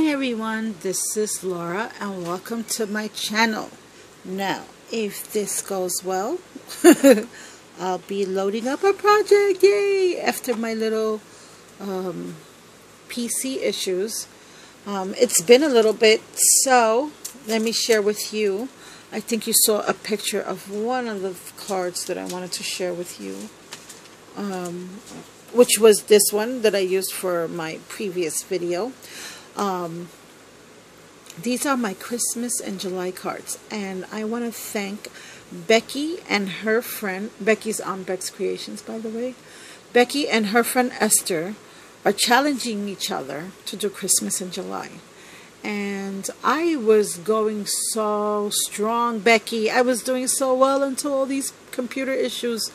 everyone, this is Laura and welcome to my channel. Now, if this goes well, I'll be loading up a project, yay, after my little PC issues. It's been a little bit, so let me share with you. I think you saw a picture of one of the cards that I wanted to share with you, which was this one that I used for my previous video. These are my Christmas and July cards, and I want to thank Becky and her friend. Becky's on Beck's Creations, by the way. Becky and her friend Esther are challenging each other to do Christmas in July. And I was going so strong, Becky. I was doing so well until all these computer issues.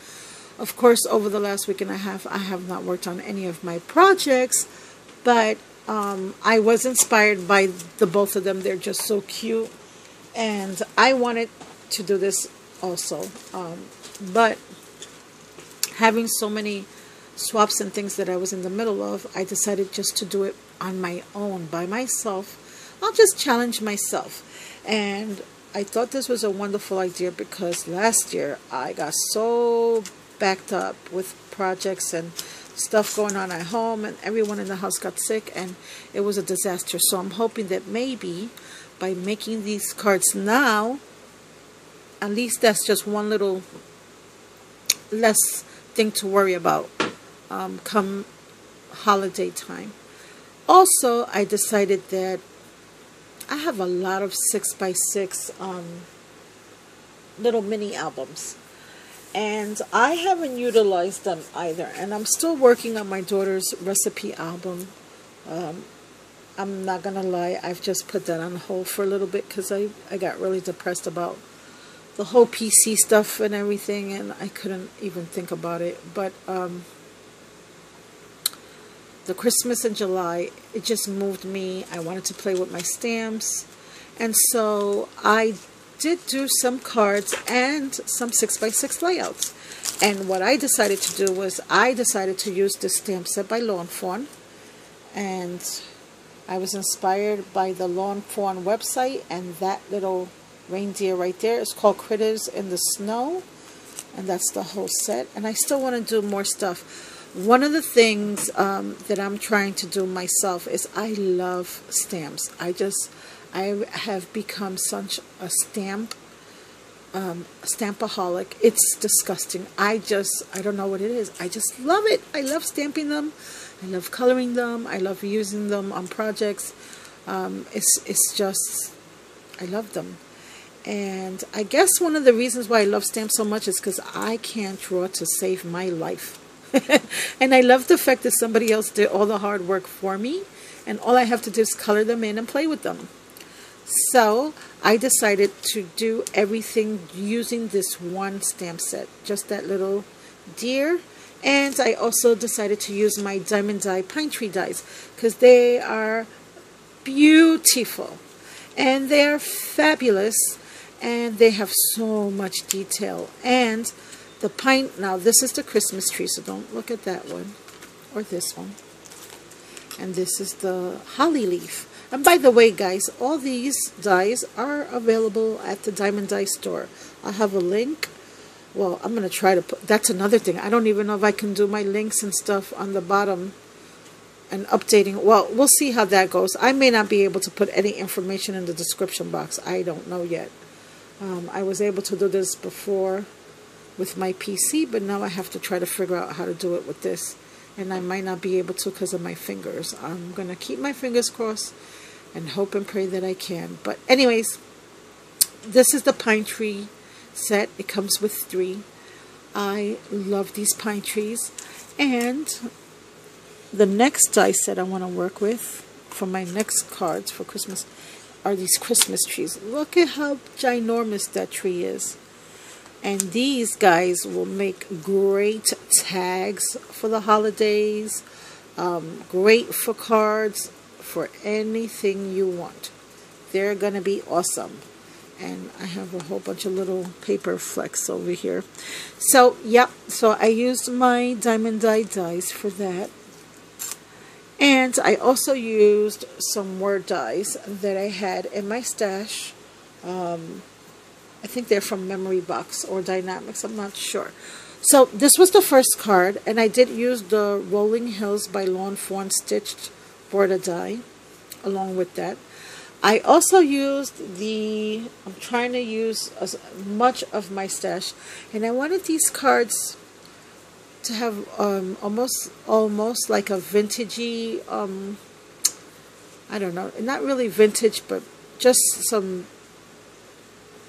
Of course, over the last week and a half, I have not worked on any of my projects, but I was inspired by the both of them. They're just so cute, and I wanted to do this also. But having so many swaps and things that I was in the middle of, I decided just to do it on my own, by myself. I'll just challenge myself. And I thought this was a wonderful idea because last year I got so backed up with projects and stuff going on at home, and everyone in the house got sick, and it was a disaster. So I'm hoping that maybe by making these cards now, at least that's just one little less thing to worry about come holiday time. Also, I decided that I have a lot of 6x6 little mini albums, and I haven't utilized them either. And I'm still working on my daughter's recipe album. I'm not going to lie, I've just put that on hold for a little bit because I got really depressed about the whole PC stuff and everything, and I couldn't even think about it. But the Christmas in July, it just moved me. I wanted to play with my stamps, and so I did do some cards and some 6x6 layouts. And what I decided to do was I decided to use this stamp set by Lawn Fawn, and I was inspired by the Lawn Fawn website, and that little reindeer right there is called Critters in the Snow, and that's the whole set. And I still want to do more stuff. One of the things that I'm trying to do myself is I love stamps. I have become such a stampaholic. It's disgusting. I don't know what it is. I just love it. I love stamping them. I love coloring them. I love using them on projects. It's just, I love them. And I guess one of the reasons why I love stamps so much is because I can't draw to save my life. And I love the fact that somebody else did all the hard work for me, and all I have to do is color them in and play with them. So I decided to do everything using this one stamp set, just that little deer. And I also decided to use my Diamond die pine tree dies because they are beautiful and they are fabulous, and they have so much detail. And the pine, now this is the Christmas tree, so don't look at that one or this one. And this is the holly leaf. And by the way, guys, all these dies are available at the Diamond Die store. I'll have a link. Well, I'm going to try to put, that's another thing. I don't even know if I can do my links and stuff on the bottom and updating. Well, we'll see how that goes. I may not be able to put any information in the description box. I don't know yet. I was able to do this before with my PC, but now I have to try to figure out how to do it with this. And I might not be able to because of my fingers. I'm going to keep my fingers crossed and hope and pray that I can. But anyways, this is the pine tree set. It comes with 3. I love these pine trees. And the next die set I want to work with for my next cards for Christmas are these Christmas trees. Look at how ginormous that tree is. And these guys will make great tags for the holidays, great for cards, for anything you want. They're going to be awesome. And I have a whole bunch of little paper flecks over here. So, yep, so I used my Diamond Die dies for that. And I also used some word dies that I had in my stash. I think they're from Memory Box or Dynamics, I'm not sure. So this was the first card, and I did use the Rolling Hills by Lawn Fawn stitched border die along with that. I also used I'm trying to use as much of my stash, and I wanted these cards to have almost like a vintagey, I don't know, not really vintage, but just some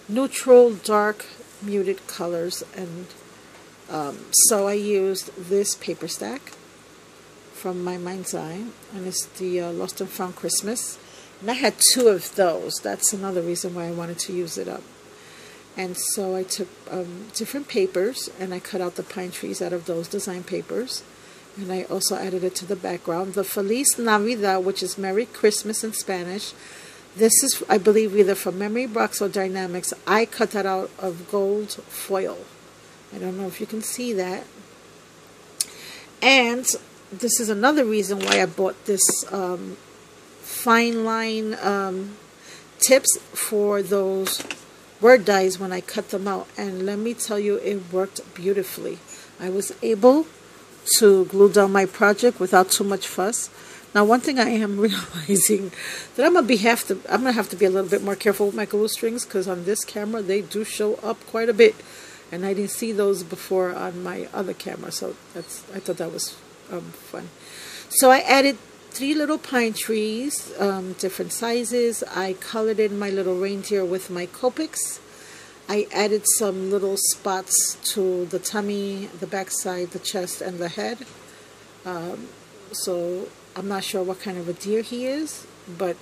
neutral, dark, muted colors. And so I used this paper stack from my Mind's Eye, and it's the Lost and Found Christmas. And I had 2 of those. That's another reason why I wanted to use it up. And so I took different papers, and I cut out the pine trees out of those design papers. And I also added it to the background. The Feliz Navidad, which is Merry Christmas in Spanish. This is, I believe, either from Memory Box or Dynamics. I cut that out of gold foil. I don't know if you can see that. And this is another reason why I bought this fine line tips for those word dies when I cut them out. And let me tell you, it worked beautifully. I was able to glue down my project without too much fuss. Now, one thing I am realizing that I'm gonna have to be a little bit more careful with my glue strings, because on this camera they do show up quite a bit, and I didn't see those before on my other camera. So I thought that was fun. So I added 3 little pine trees, different sizes. I colored in my little reindeer with my Copics. I added some little spots to the tummy, the backside, the chest, and the head. So I'm not sure what kind of a deer he is, but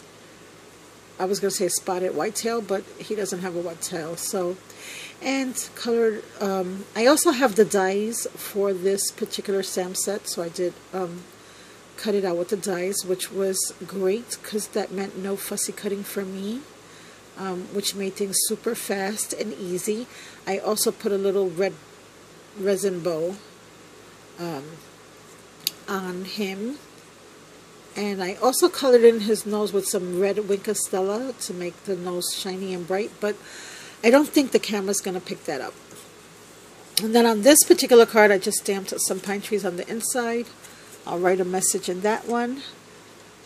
I was going to say spotted whitetail, but he doesn't have a whitetail. So, and colored, I also have the dies for this particular Sam set, so I did cut it out with the dies, which was great because that meant no fussy cutting for me. Which made things super fast and easy. I also put a little red resin bow on him, and I also colored in his nose with some red Winka Stella to make the nose shiny and bright, but I don't think the camera's going to pick that up. And then on this particular card, I just stamped some pine trees on the inside. I'll write a message in that one.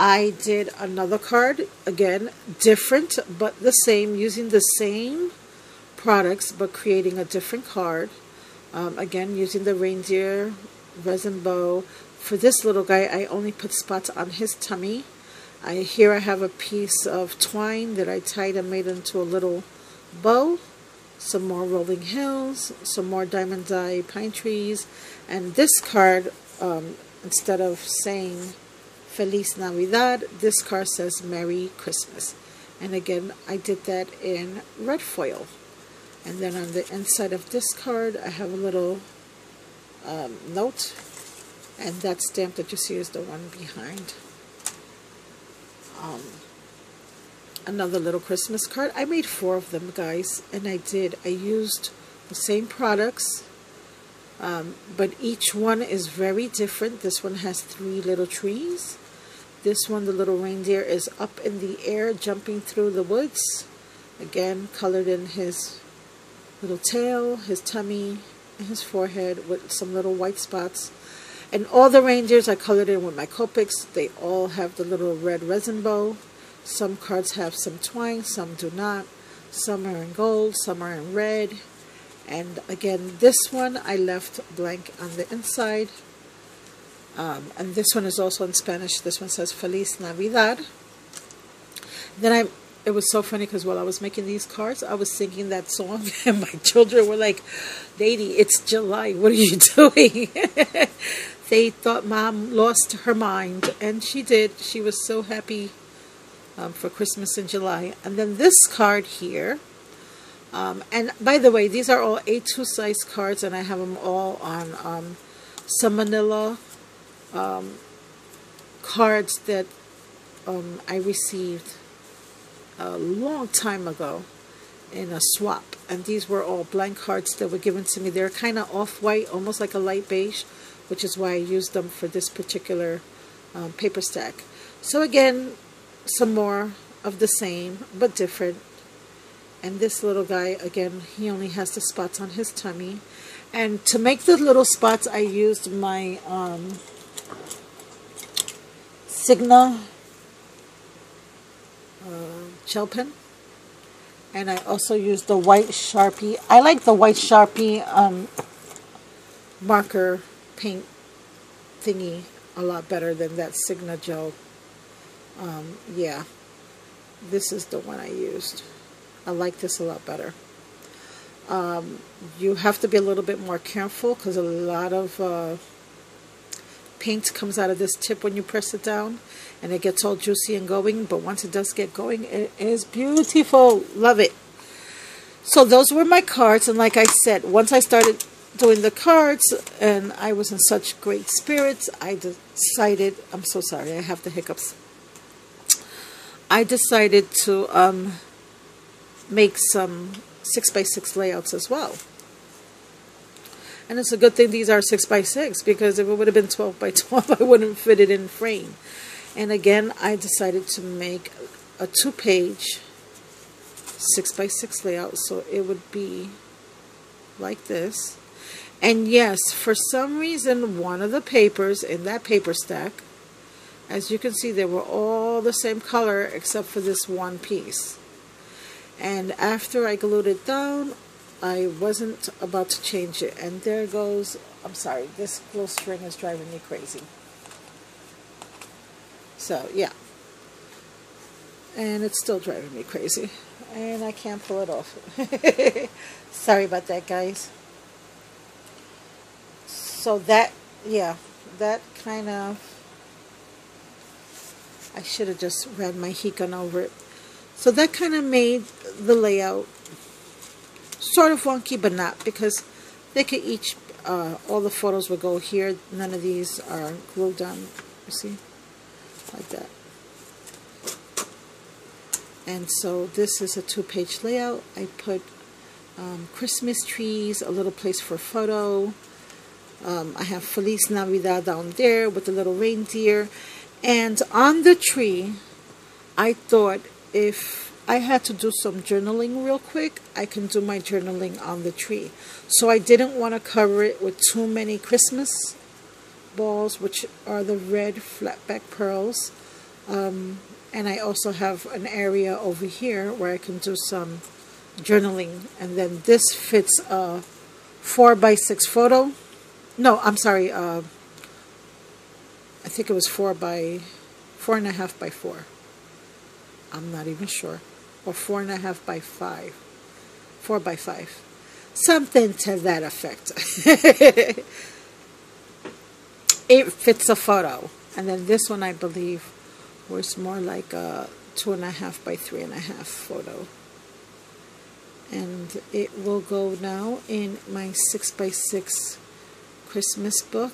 I did another card, again, different but the same, using the same products but creating a different card. Again, using the reindeer resin bow. For this little guy, I only put spots on his tummy. Here I have a piece of twine that I tied and made into a little bow. Some more rolling hills, some more diamond dye pine trees. And this card, instead of saying Feliz Navidad, this card says Merry Christmas. And again, I did that in red foil. And then on the inside of this card, I have a little note, and that stamp that you see is the one behind. Another little Christmas card. I made 4 of them, guys, and I used the same products, but each one is very different. This one has 3 little trees. This one, the little reindeer, is up in the air jumping through the woods. Again, colored in his little tail, his tummy, and his forehead with some little white spots. And all the reindeers I colored in with my Copics. They all have the little red resin bow. Some cards have some twine, some do not. Some are in gold, some are in red. And again, this one I left blank on the inside. And this one is also in Spanish. This one says Feliz Navidad. Then it was so funny because while I was making these cards, I was singing that song, and my children were like, "Lady, it's July. What are you doing?" They thought Mom lost her mind, and she did. She was so happy for Christmas in July. And then this card here, and by the way, these are all A2 size cards, and I have them all on some manila cards that I received a long time ago in a swap, and these were all blank cards that were given to me. They're kind of off-white, almost like a light beige, which is why I used them for this particular paper stack. So again, some more of the same but different. And this little guy, again, he only has the spots on his tummy. And to make the little spots, I used my Signa gel pen. And I also used the white Sharpie. I like the white Sharpie marker paint thingy a lot better than that Signa gel. Yeah, this is the one I used. I like this a lot better. You have to be a little bit more careful because a lot of paint comes out of this tip when you press it down, and it gets all juicy and going, but once it does get going, it is beautiful. Love it. So those were my cards, and like I said, once I started doing the cards and I was in such great spirits, I decided, I'm so sorry, I have the hiccups. I decided to make some 6x6 layouts as well. And it's a good thing these are 6x6, because if it would have been 12x12, I wouldn't fit it in frame. And again, I decided to make a 2-page 6x6 layout, so it would be like this. And yes, for some reason, one of the papers in that paper stack, as you can see, they were all the same color except for this one piece. And after I glued it down, I wasn't about to change it. And there goes, I'm sorry, this little string is driving me crazy. So, yeah. And it's still driving me crazy. And I can't pull it off. Sorry about that, guys. So that, yeah, that kind of, I should have just ran my heat gun over it. So that kind of made the layout sort of wonky, but not, because they could each, all the photos would go here. None of these are glued down, you see, like that. And so this is a 2-page layout. I put Christmas trees, a little place for a photo. I have Feliz Navidad down there with the little reindeer. And on the tree, I thought if I had to do some journaling real quick, I can do my journaling on the tree. So I didn't want to cover it with too many Christmas balls, which are the red flatback pearls. And I also have an area over here where I can do some journaling. And then this fits a 4x6 photo. No, I'm sorry. I think it was 4.5 by 4. I'm not even sure. Or 4.5 by 5. 4 by 5. Something to that effect. It fits a photo. And then this one, I believe, was more like a 2.5 by 3.5 photo. And it will go now in my 6x6 Christmas book.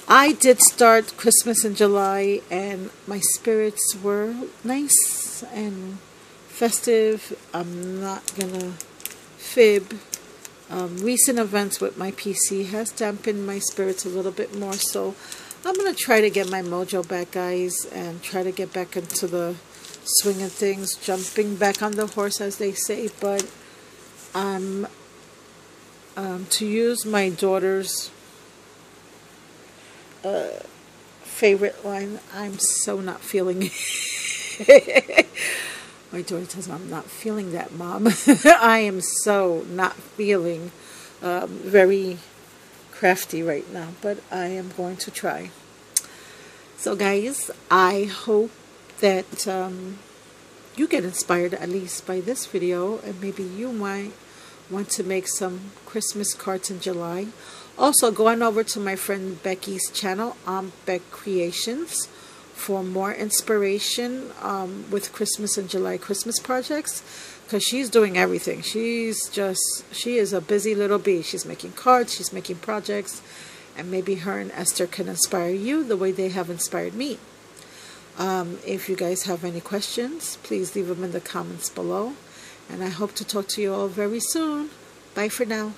I did start Christmas in July, and my spirits were nice and festive. I'm not gonna fib. Recent events with my PC has dampened my spirits a little bit more, so I'm gonna try to get my mojo back, guys, and try to get back into the swing of things, jumping back on the horse, as they say. But to use my daughter's favorite line, I'm so not feeling it. My daughter tells me, I'm not feeling that, Mom. I am so not feeling very crafty right now, but I am going to try. So guys, I hope that you get inspired at least by this video, and maybe you might want to make some Christmas cards in July. Also, go on over to my friend Becky's channel, Beck Creations, for more inspiration with Christmas and July Christmas projects, because she's doing everything. She is a busy little bee. She's making cards, she's making projects, and maybe her and Esther can inspire you the way they have inspired me. If you guys have any questions, please leave them in the comments below, and I hope to talk to you all very soon. Bye for now.